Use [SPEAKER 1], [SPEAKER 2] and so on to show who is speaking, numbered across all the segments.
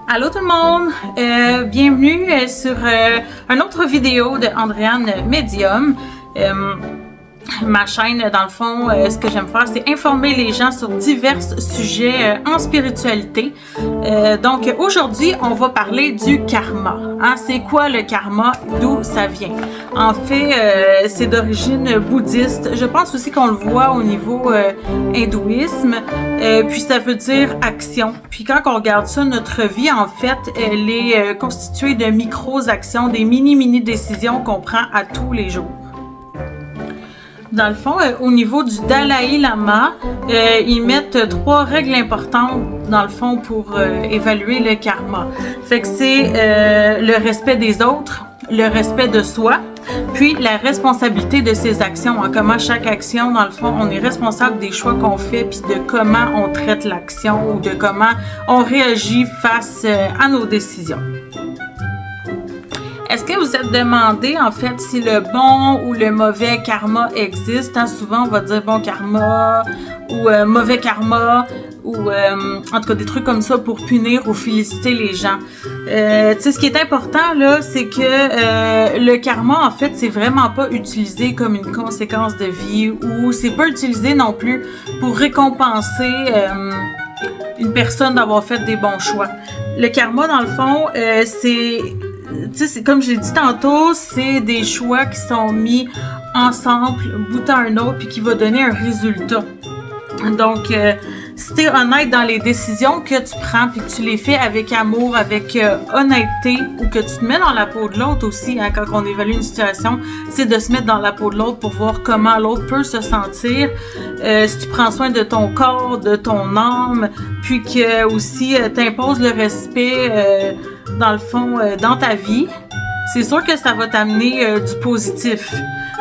[SPEAKER 1] Allô tout le monde, bienvenue sur une autre vidéo de Andréane Medium. Ma chaîne, dans le fond, ce que j'aime faire, c'est informer les gens sur divers sujets en spiritualité. Donc aujourd'hui, on va parler du karma. Hein? C'est quoi le karma? D'où ça vient? En fait, c'est d'origine bouddhiste. Je pense aussi qu'on le voit au niveau hindouisme. Puis ça veut dire action. Puis quand on regarde ça, notre vie, en fait, elle est constituée de micro-actions, des mini décisions qu'on prend à tous les jours. Dans le fond, au niveau du Dalai Lama, ils mettent 3 règles importantes, dans le fond, pour évaluer le karma. Fait que c'est le respect des autres, le respect de soi, puis la responsabilité de ses actions. En comment chaque action, dans le fond, on est responsable des choix qu'on fait, puis de comment on traite l'action ou de comment on réagit face à nos décisions. Est-ce que vous êtes demandé, en fait, si le bon ou le mauvais karma existe? Hein? Souvent, on va dire bon karma ou mauvais karma ou en tout cas des trucs comme ça pour punir ou féliciter les gens. Tu sais, ce qui est important, là, c'est que le karma, en fait, c'est vraiment pas utilisé comme une conséquence de vie ou c'est pas utilisé non plus pour récompenser une personne d'avoir fait des bons choix. Le karma, dans le fond, c'est comme je l'ai dit tantôt, c'est des choix qui sont mis ensemble, bout à un autre, puis qui va donner un résultat. Donc, si tu es honnête dans les décisions que tu prends, puis que tu les fais avec amour, avec honnêteté, ou que tu te mets dans la peau de l'autre aussi, hein, quand on évalue une situation, c'est de se mettre dans la peau de l'autre pour voir comment l'autre peut se sentir. Si tu prends soin de ton corps, de ton âme, puis que aussi t'imposes le respect dans le fond, dans ta vie, c'est sûr que ça va t'amener du positif.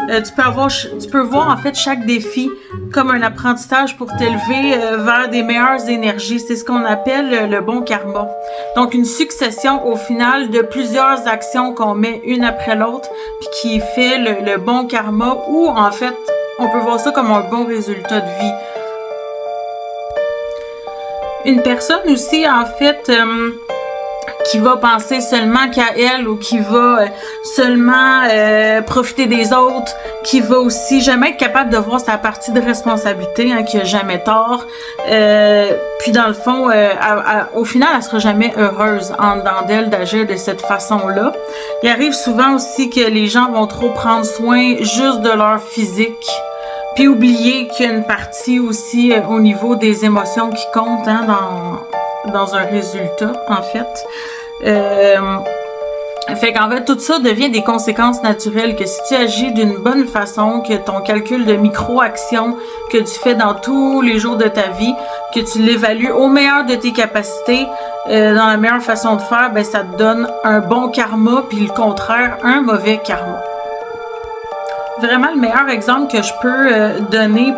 [SPEAKER 1] Tu peux voir en fait chaque défi comme un apprentissage pour t'élever vers des meilleures énergies. C'est ce qu'on appelle le bon karma. Donc une succession au final de plusieurs actions qu'on met une après l'autre puis qui fait le bon karma ou en fait on peut voir ça comme un bon résultat de vie. Une personne aussi en fait qui va penser seulement qu'à elle ou qui va seulement profiter des autres, qui va aussi jamais être capable de voir sa partie de responsabilité, hein, qui a jamais tort. Puis dans le fond, au final, elle sera jamais heureuse en dedans d'elle d'agir de cette façon-là. Il arrive souvent aussi que les gens vont trop prendre soin juste de leur physique. Puis oublier qu'il y a une partie aussi au niveau des émotions qui comptent, hein, dans un résultat, en fait. Fait qu'en fait, tout ça devient des conséquences naturelles, que si tu agis d'une bonne façon, que ton calcul de micro-actions que tu fais dans tous les jours de ta vie, que tu l'évalues au meilleur de tes capacités, dans la meilleure façon de faire, ben ça te donne un bon karma, puis le contraire, un mauvais karma. Vraiment, le meilleur exemple que je peux donner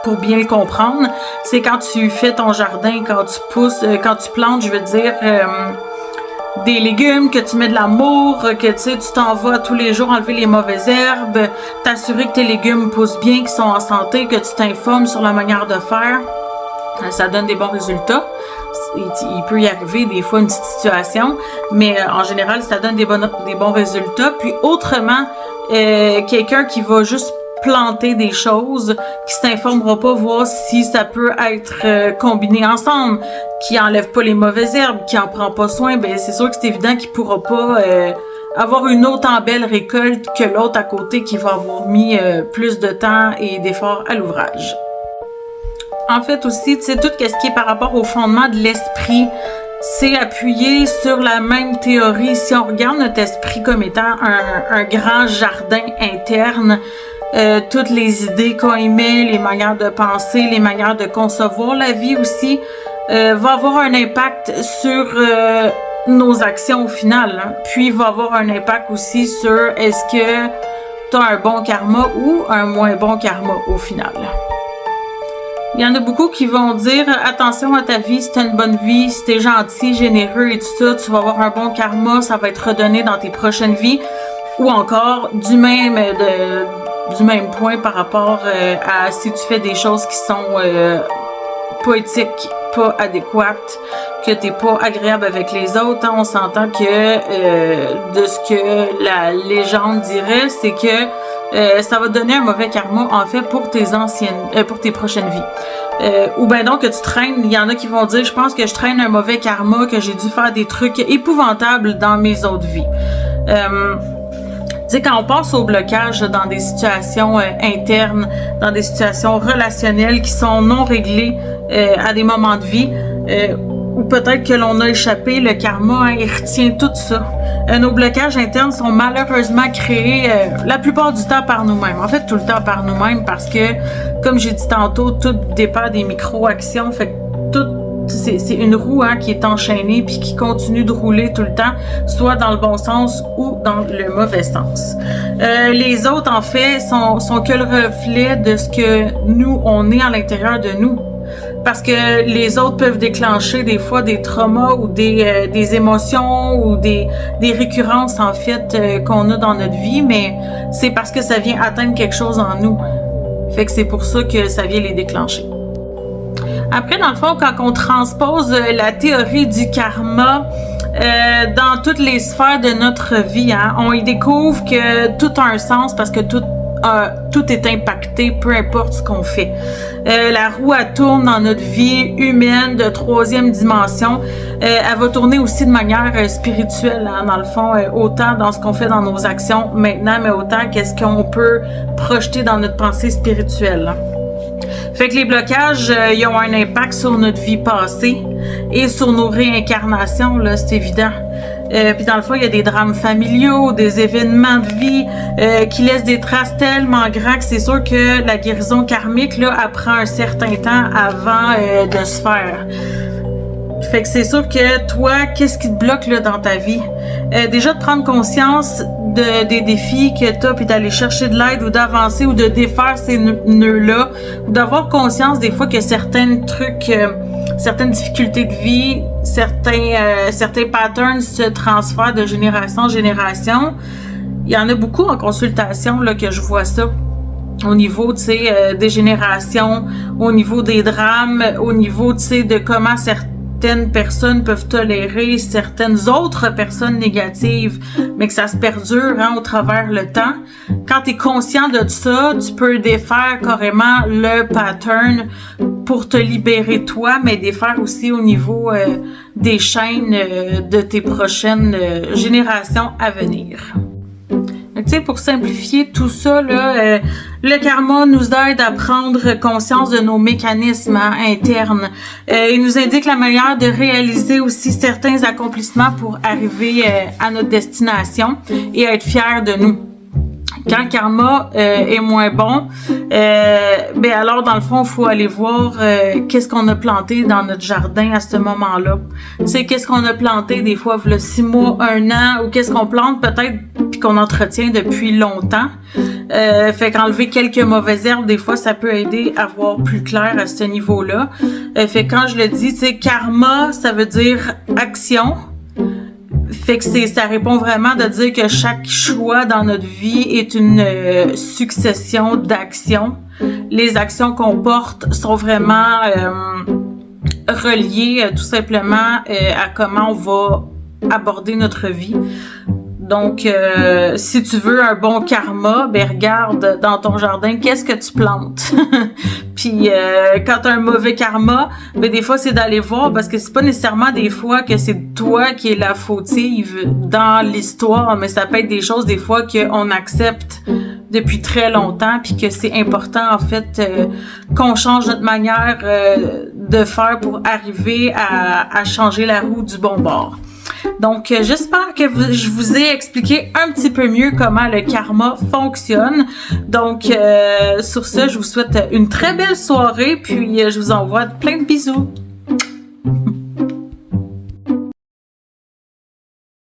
[SPEAKER 1] pour bien le comprendre, c'est quand tu fais ton jardin, quand tu plantes, je veux dire, des légumes, que tu mets de l'amour, que tu t'en vas tous les jours enlever les mauvaises herbes, t'assurer que tes légumes poussent bien, qu'ils sont en santé, que tu t'informes sur la manière de faire. Ça donne des bons résultats. Il peut y arriver des fois une petite situation, mais en général, ça donne des bons résultats. Puis autrement, quelqu'un qui va juste planter des choses, qui s'informera pas, voir si ça peut être combiné ensemble, qui enlève pas les mauvaises herbes, qui en prend pas soin, ben c'est sûr que c'est évident qu'il pourra pas avoir une autant belle récolte que l'autre à côté qui va avoir mis plus de temps et d'efforts à l'ouvrage. En fait aussi, tu sais, tout ce qui est par rapport au fondement de l'esprit, c'est appuyé sur la même théorie. Si on regarde notre esprit comme étant un grand jardin interne, toutes les idées qu'on émet, les manières de penser, les manières de concevoir la vie aussi, va avoir un impact sur nos actions au final. Hein. Puis va avoir un impact aussi sur est-ce que tu as un bon karma ou un moins bon karma au final. Il y en a beaucoup qui vont dire attention à ta vie, si tu as une bonne vie, si tu es gentil, généreux et tout ça, tu vas avoir un bon karma, ça va être redonné dans tes prochaines vies. Ou encore du même point par rapport à si tu fais des choses qui sont pas éthique, pas adéquate, que t'es pas agréable avec les autres. Hein. On s'entend que de ce que la légende dirait, c'est que ça va te donner un mauvais karma, en fait, pour tes prochaines vies. Ou ben donc que tu traînes, il y en a qui vont dire, je pense que je traîne un mauvais karma, que j'ai dû faire des trucs épouvantables dans mes autres vies. Tu sais, quand on passe au blocage dans des situations internes, dans des situations relationnelles qui sont non réglées à des moments de vie, ou peut-être que l'on a échappé, le karma, hein, il retient tout ça. Nos blocages internes sont malheureusement créés la plupart du temps par nous-mêmes. En fait, tout le temps par nous-mêmes parce que, comme j'ai dit tantôt, tout dépend des micro-actions. Fait que tout c'est une roue hein, qui est enchaînée puis qui continue de rouler tout le temps, soit dans le bon sens ou dans le mauvais sens. Les autres, en fait, sont que le reflet de ce que nous, on est à l'intérieur de nous. Parce que les autres peuvent déclencher des fois des traumas ou des émotions ou des récurrences, en fait, qu'on a dans notre vie, mais c'est parce que ça vient atteindre quelque chose en nous. Fait que c'est pour ça que ça vient les déclencher. Après, dans le fond, quand on transpose la théorie du karma dans toutes les sphères de notre vie, hein, on y découvre que tout a un sens parce que tout est impacté, peu importe ce qu'on fait. La roue, elle tourne dans notre vie humaine de 3e dimension. Elle va tourner aussi de manière spirituelle, hein, dans le fond, autant dans ce qu'on fait dans nos actions maintenant, mais autant qu'est-ce qu'on peut projeter dans notre pensée spirituelle. Hein. Fait que les blocages, ils ont un impact sur notre vie passée et sur nos réincarnations, là, c'est évident. Puis dans le fond, il y a des drames familiaux, des événements de vie qui laissent des traces tellement grands que c'est sûr que la guérison karmique, là, elle prend un certain temps avant de se faire. Fait que c'est sûr que toi, qu'est-ce qui te bloque là, dans ta vie? Déjà de prendre conscience des défis que tu as, puis d'aller chercher de l'aide ou d'avancer ou de défaire ces nœuds-là, ou d'avoir conscience des fois que certains trucs, certaines difficultés de vie, certains patterns se transfèrent de génération en génération. Il y en a beaucoup en consultation là, que je vois ça. Au niveau, tu sais, des générations, au niveau des drames, au niveau, tu sais, de comment certaines personnes peuvent tolérer certaines autres personnes négatives, mais que ça se perdure hein, au travers le temps. Quand tu es conscient de ça, tu peux défaire carrément le pattern pour te libérer toi, mais défaire aussi au niveau des chaînes de tes prochaines générations à venir. Tu sais, pour simplifier tout ça, là, le karma nous aide à prendre conscience de nos mécanismes hein, internes. Il nous indique la manière de réaliser aussi certains accomplissements pour arriver à notre destination et à être fiers de nous. Quand le karma est moins bon, ben alors dans le fond, il faut aller voir qu'est-ce qu'on a planté dans notre jardin à ce moment-là. Tu sais, qu'est-ce qu'on a planté des fois, il y a 6 mois, 1 an, ou qu'est-ce qu'on plante peut-être puis qu'on entretient depuis longtemps. Fait qu'enlever quelques mauvaises herbes, des fois, ça peut aider à voir plus clair à ce niveau-là. Fait que quand je le dis, tu sais, karma, ça veut dire action. Fait que ça répond vraiment de dire que chaque choix dans notre vie est une succession d'actions. Les actions qu'on porte sont vraiment reliées tout simplement à comment on va aborder notre vie. Donc, si tu veux un bon karma, ben regarde dans ton jardin, qu'est-ce que tu plantes? Puis, quand tu as un mauvais karma, ben des fois, c'est d'aller voir, parce que c'est pas nécessairement des fois que c'est toi qui es la fautive dans l'histoire, mais ça peut être des choses, des fois, qu'on accepte depuis très longtemps, puis que c'est important, en fait, qu'on change notre manière de faire pour arriver à changer la roue du bon bord. Donc, j'espère que je vous ai expliqué un petit peu mieux comment le karma fonctionne. Donc, sur ce, je vous souhaite une très belle soirée, puis je vous envoie plein de bisous.